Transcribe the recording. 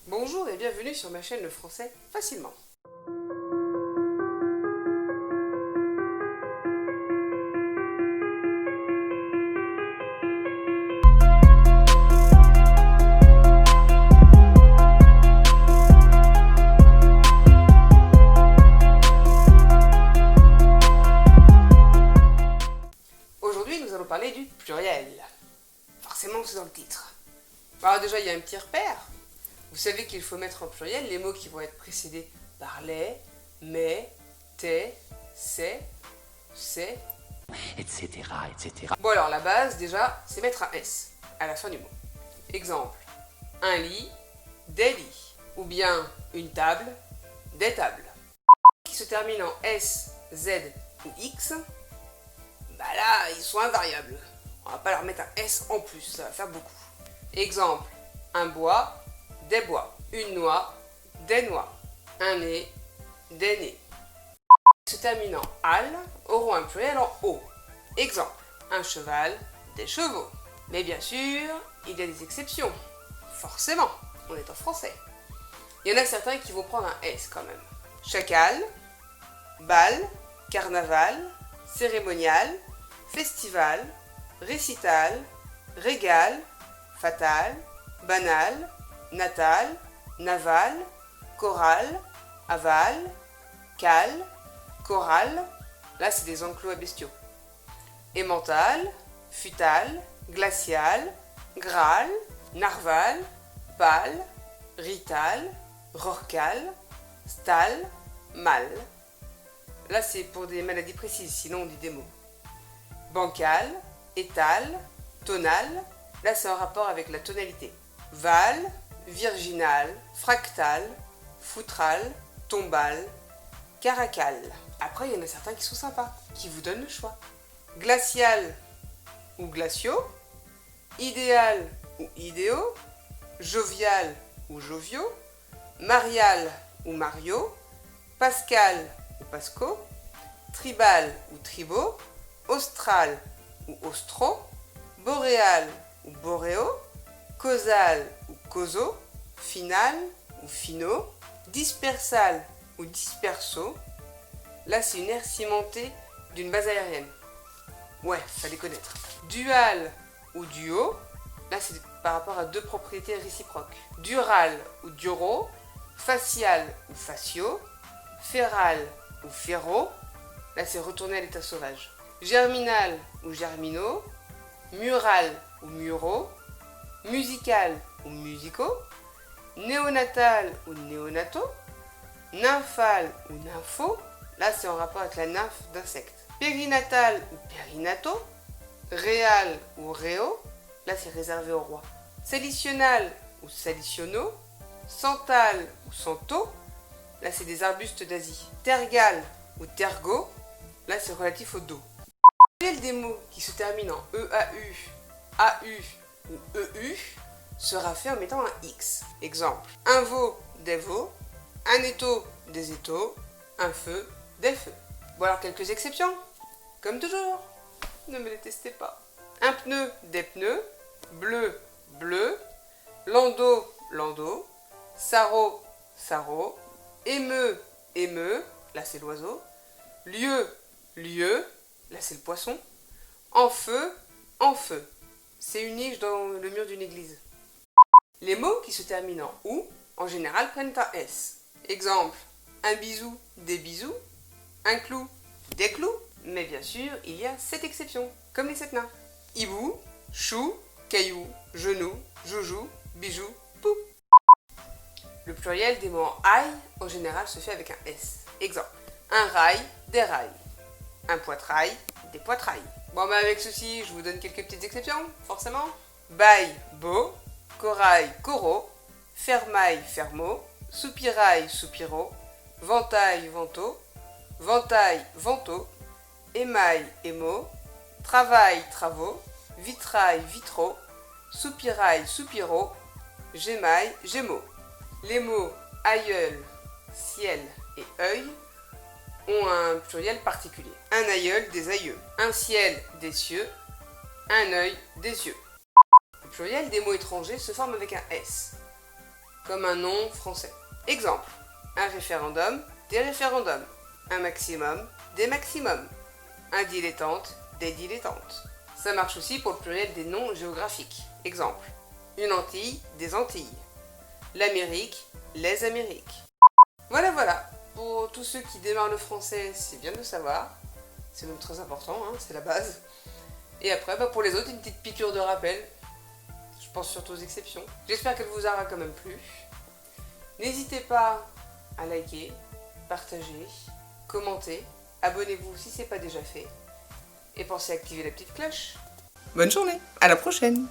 Bonjour et bienvenue sur ma chaîne Le Français Facilement. Aujourd'hui, nous allons parler du pluriel. Forcément, c'est dans le titre. Alors déjà, il y a un petit repère. Vous savez qu'il faut mettre en pluriel les mots qui vont être précédés par les, mais, tes, c'est, etc., etc. Bon alors, la base, déjà, c'est mettre un S à la fin du mot. Exemple, un lit, des lits. Ou bien une table, des tables. Qui se terminent en S, Z ou X, bah là, ils sont invariables. On va pas leur mettre un S en plus, ça va faire beaucoup. Exemple, un bois, des bois. Une noix, des noix. Un nez, des nez. Se terminant al auront un pluriel en O. Exemple, un cheval, des chevaux. Mais bien sûr, il y a des exceptions. Forcément, on est en français. Il y en a certains qui vont prendre un S quand même. Chacal, bal, carnaval, cérémonial, festival, récital, régal, fatal, banal, natal, naval, chorale, aval, cale, chorale, là c'est des enclos à bestiaux, emmental, futal, glacial, graal, narval, pâle, rital, rorcal, stal, mal. Là c'est pour des maladies précises, sinon on dit des mots. Bancal, étal, tonal, là c'est en rapport avec la tonalité. Val, virginal, fractal, foutral, tombal, caracal. Après, il y en a certains qui sont sympas, qui vous donnent le choix. Glacial ou glaciaux, idéal ou idéaux, jovial ou joviaux, marial ou mario, pascal ou pasco, tribal ou tribaux, austral ou austro, boréal ou boréo, causal ou causo, final ou fino, dispersal ou disperso. Là, c'est une aire cimentée d'une base aérienne. Ouais, fallait connaître. Dual ou duo. Là, c'est par rapport à deux propriétés réciproques. Dural ou duro. Facial ou facio. Féral ou féro. Là, c'est retourner à l'état sauvage. Germinal ou germinaux. Mural ou muraux. Musical ou musicaux. Néonatal ou néonato. Nymphal ou nympho. Là, c'est en rapport avec la nymphe d'insectes. Périnatal ou périnato. Réal ou réo. Là, c'est réservé au roi. Salicional ou saliciono. Santal ou santo. Là, c'est des arbustes d'Asie. Tergal ou tergo. Là, c'est relatif au dos. Quel des mots qui se terminent en EAU, AU ou EU sera fait en mettant un X. Exemple, un veau, des veaux. Un étau, des étaux. Un feu, des feux. Bon alors quelques exceptions. Comme toujours, ne me détestez pas. Un pneu, des pneus. Bleu, bleu. Landau, landau. Sarrau, sarrau. Émeu, émeu. Là c'est l'oiseau. Lieu, lieu. Là c'est le poisson. En feu, en feu. C'est une niche dans le mur d'une église. Les mots qui se terminent en OU, en général, prennent un S. Exemple, un bisou, des bisous. Un clou, des clous. Mais bien sûr, il y a 7 exceptions, comme les 7 nains. Hibou, chou, caillou, genou, joujou, bijou, pou. Le pluriel des mots en ail, en général, se fait avec un S. Exemple, un rail, des rails. Un poitrail, des poitrails. Bon, mais avec ceci, je vous donne quelques petites exceptions, forcément. Bail, beau. Corail, coraux. Fermaille, fermo. Soupirail, soupiro. Ventaille, vento. Ventaille, vento. Émail, émo. Travail, travaux. Vitrail, vitraux. Soupirail, soupiro. Gémail, gémeaux. Les mots aïeul, ciel et œil ont un pluriel particulier. Un aïeul, des aïeux. Un ciel, des cieux. Un œil, des yeux. Le pluriel des mots étrangers se forme avec un S. comme un nom français. Exemple, un référendum, des référendums. Un maximum, des maximums. Un dilettante, des dilettantes. Ça marche aussi pour le pluriel des noms géographiques. Exemple, une Antille, des Antilles. L'Amérique, les Amériques. Voilà. Pour tous ceux qui démarrent le français, c'est bien de le savoir. C'est même très important, hein, c'est la base. Et après, pour les autres, une petite piqûre de rappel. Je pense surtout aux exceptions. J'espère qu'elle vous aura quand même plu. N'hésitez pas à liker, partager, commenter, abonnez-vous si ce n'est pas déjà fait. Et pensez à activer la petite cloche. Bonne journée, à la prochaine!